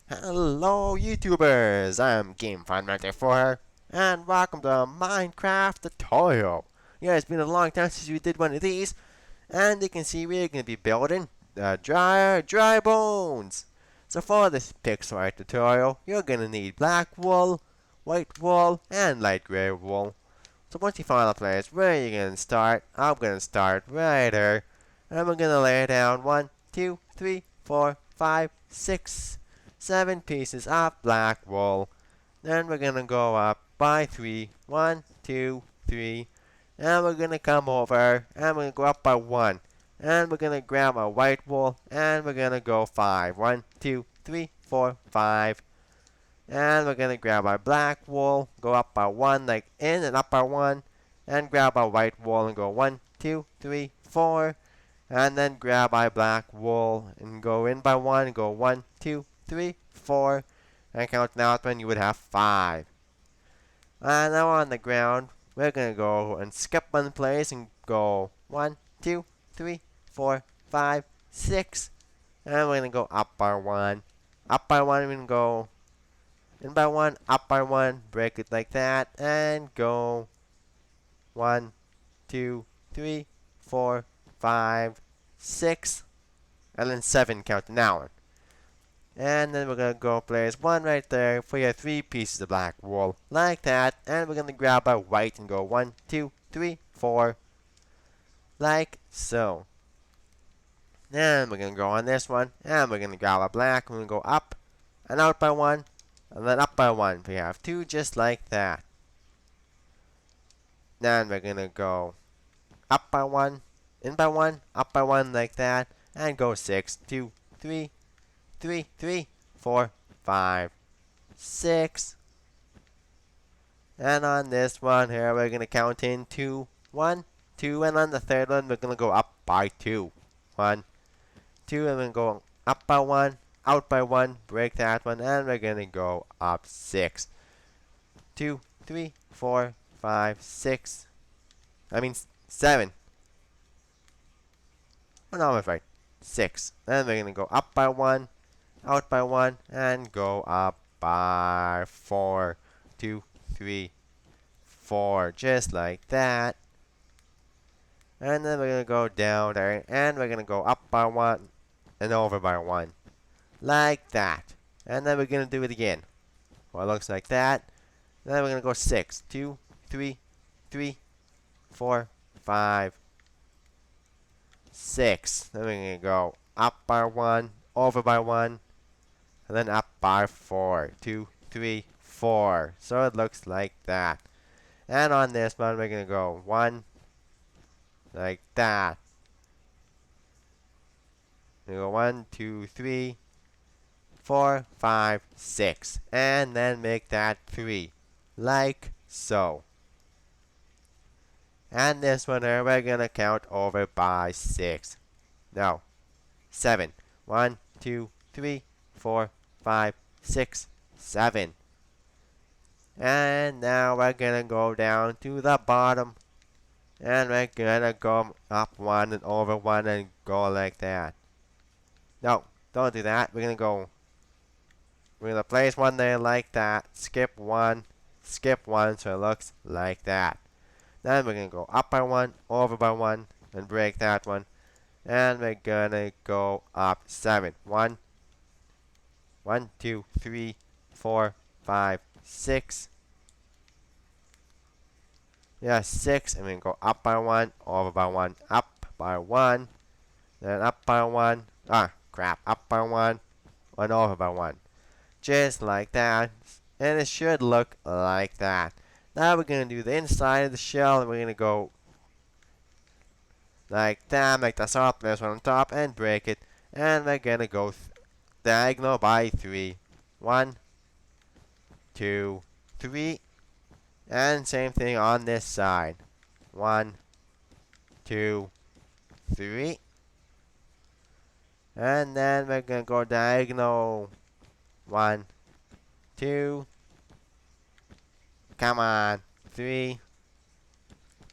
Hello YouTubers, I'm GameFind94 and welcome to Minecraft tutorial. Yeah, it's been a long time since we did one of these, and you can see we're going to be building the dry bones. So for this pixel art tutorial, you're going to need black wool, white wool, and light gray wool. So once you find a place where you're going to start, I'm going to start right here, and we're going to lay down 1, 2, 3, 4, 5, 6, 7 pieces of black wool. Then we're gonna go up by 3. 1, 2, 3. And we're gonna come over and we're gonna go up by 1. And we're gonna grab our white wool and we're gonna go 5. 1, 2, 3, 4, 5. And we're gonna grab our black wool, go up by 1, like in and up by 1. And grab our white wool and go 1, 2, 3, 4. And then grab our black wool and go in by 1, go 1, 2, 3, 4. And counting out when you would have 5. And now on the ground, we're gonna go and skip one place and go 1, 2, 3, 4, 5, 6. And we're gonna go up by 1. Up by 1, we're gonna go in by 1, up by 1, break it like that, and go 1, 2, 3, 4, 5, 6, and then 7 counting down. And then we're gonna go place 1 right there for your 3 pieces of black wool, like that. And we're gonna grab our white and go 1, 2, 3, 4, like so. Then we're gonna go on this one, and we're gonna grab our black. We're gonna go up and out by 1, and then up by 1. We have 2 just like that. Then we're gonna go up by 1, in by 1, up by 1 like that, and go 6, 2, 3, 3, 3, 4, 5, 6. And on this one here, we're going to count in 2, 1, 2. And on the third one, we're going to go up by 2. 1, 2. And we're going to go up by 1, out by 1, break that one. And we're going to go up 6. 2, 3, 4, 5, 6. I mean 7. Oh, no, I'm right. 6. Then we're going to go up by 1, out by 1, and go up by 4. 2, 3, 4, just like that. And then we're going to go down there, and we're going to go up by 1 and over by 1, like that. And then we're going to do it again. Well, it looks like that. Then we're going to go 6, 2, 3, 3, 4, 5, 6. Then we're going to go up by 1, over by 1, and then up by 4, 2, 3, 4. So it looks like that. And on this one, we're going to go 1, like that. We go 1, 2, 3, 4, 5, 6. And then make that 3, like so. And this one here, we're going to count over by 6. No, 7. 1, 2, 3, 4, 5, 6, 7. And now we're gonna go down to the bottom. And we're gonna go up 1 and over 1 and go like that. No, don't do that. We're gonna place 1 there like that. Skip 1, so it looks like that. Then we're gonna go up by 1, over by 1, and break that one. And we're gonna go up 7. 1, 1, 2, 3, 4, 5, 6. Yeah, 6. And we can go up by 1, over by 1, up by 1, then up by 1. Ah, crap. Up by 1, and over by 1. Just like that. And it should look like that. Now we're going to do the inside of the shell, and we're going to go like that, like the top. There's one on top, and break it. And we're going to go diagonal by 3. 1, 2, 3. And same thing on this side. 1, 2, 3. And then we're going to go diagonal. 1, 2. Come on. 3,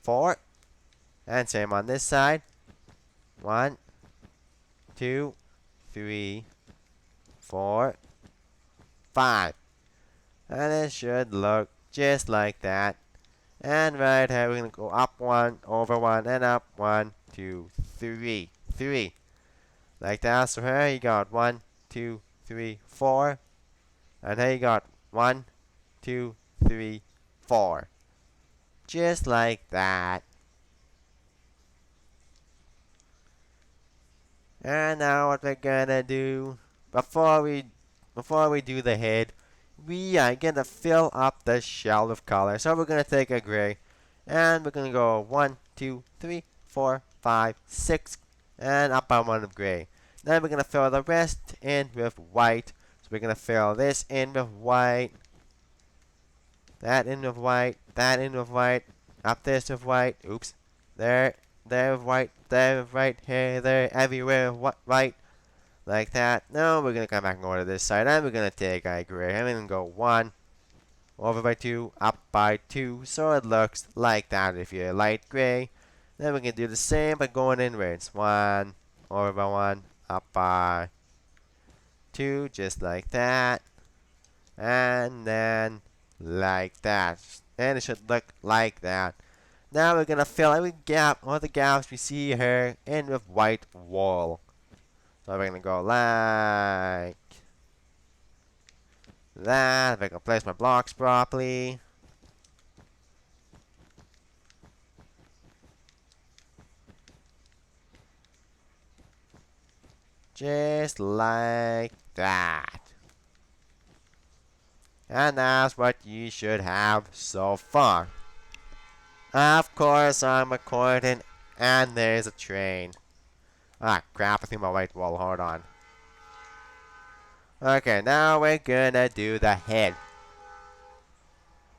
4. And same on this side. 1, 2, 3, 4, 5. And it should look just like that. And right here, we're going to go up 1, over 1, and up 1, 2, 3. 3. Like that. So here you got 1, 2, 3, 4. And here you got 1, 2, 3, 4. Just like that. And now what we're gonna do, before we do the head, we are gonna fill up the shell with color. So we're gonna take a gray, and we're gonna go 1, 2, 3, 4, 5, 6, and up by 1 of gray. Then we're gonna fill the rest in with white. So we're gonna fill this in with white, that in with white, that in with white, up this with white. Oops, there, there with white, there with white, here, there, everywhere with white. Like that. Now we're gonna come back and go to this side, and we're gonna take a gray, and we're gonna go 1 over by 2, up by 2, so it looks like that if you're light gray. Then we can do the same but going inwards. 1 over by 1, up by 2, just like that, and then like that, and it should look like that. Now we're gonna fill every gap, all the gaps we see here, in with white wool. So we're gonna go like that. If I can place my blocks properly. Just like that. And that's what you should have so far. Of course, I'm recording, and there's a train. Ah, crap, I think my white wall, hold on. Okay, now we're gonna do the head.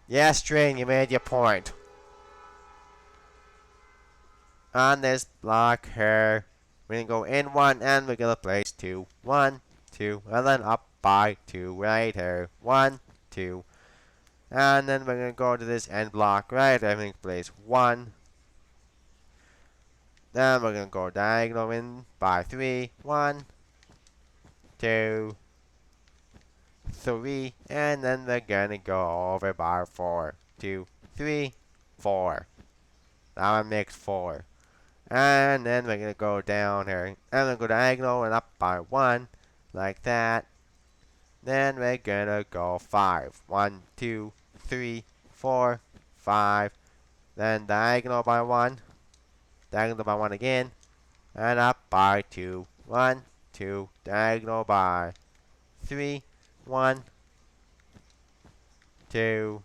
Yes, train, you made your point. On this block here, we're gonna go in 1, and we're gonna place 2. 1, 2, and then up by 2 right here. 1, 2. And then we're gonna go to this end block right there, and place 1. Then we're gonna go diagonal in by 3. 1, 2, 3, and then we're gonna go over by 4. 2, 3, 4. That one makes 4. And then we're gonna go down here, and we're gonna go diagonal and up by 1, like that. Then we're gonna go 5. 1, 2, 3, 4, 5. Then diagonal by 1, diagonal by 1 again, and up by 2. 1, 2, diagonal by 3, 1, 2,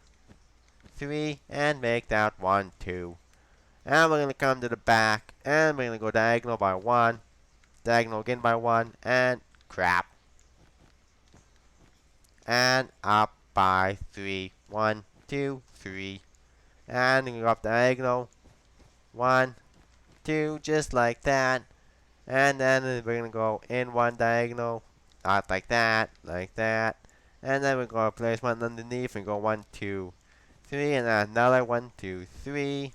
3, and make that 1, 2. And we're going to come to the back, and we're going to go diagonal by 1, diagonal again by 1, and crap. And up by 3. 1, 2, 3. And then go up diagonal. 1, 2, just like that. And then we're going to go in 1 diagonal, out like that, like that. And then we're going to place 1 underneath and go 1, 2, 3, and then another 1, 2, 3.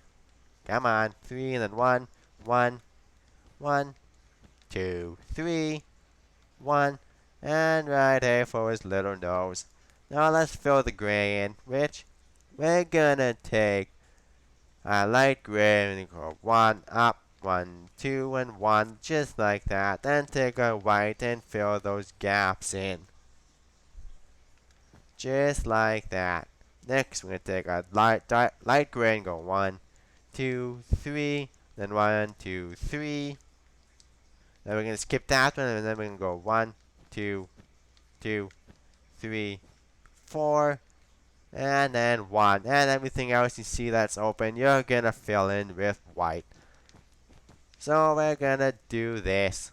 Come on, 3, and then 1, 1, 1, 2, 3, 1, and right here for his little nose. Now let's fill the gray in, which we're gonna take a light gray and go 1 up, 1, 2, and 1, just like that. Then take a white and fill those gaps in. Just like that. Next, we're gonna take a light gray and go 1, 2, 3, then 1, 2, 3. Then we're gonna skip that one, and then we're gonna go 1, 2, 2, 3, 4, and then 1. And everything else you see that's open, you're gonna fill in with white. So we're gonna do this.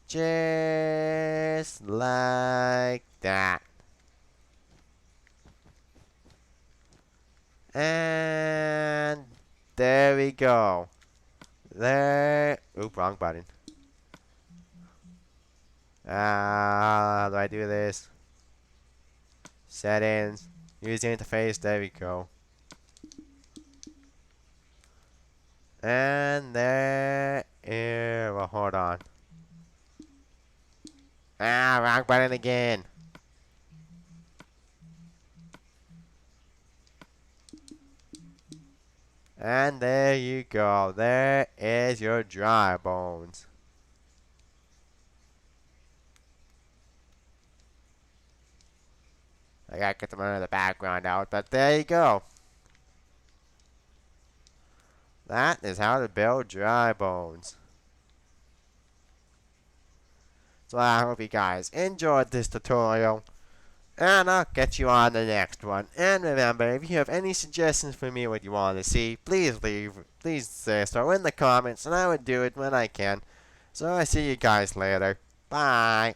Just like that. And there we go. There. Oop, wrong button. How do I do this? Settings. Use the interface. There we go. And there. Well, hold on. Wrong button again. And there you go. There is your dry bones. I gotta get some of the background out, but there you go. That is how to build dry bones. So I hope you guys enjoyed this tutorial. And I'll catch you on the next one. And remember, if you have any suggestions for me what you want to see, please say so in the comments, and I will do it when I can. So I see you guys later. Bye.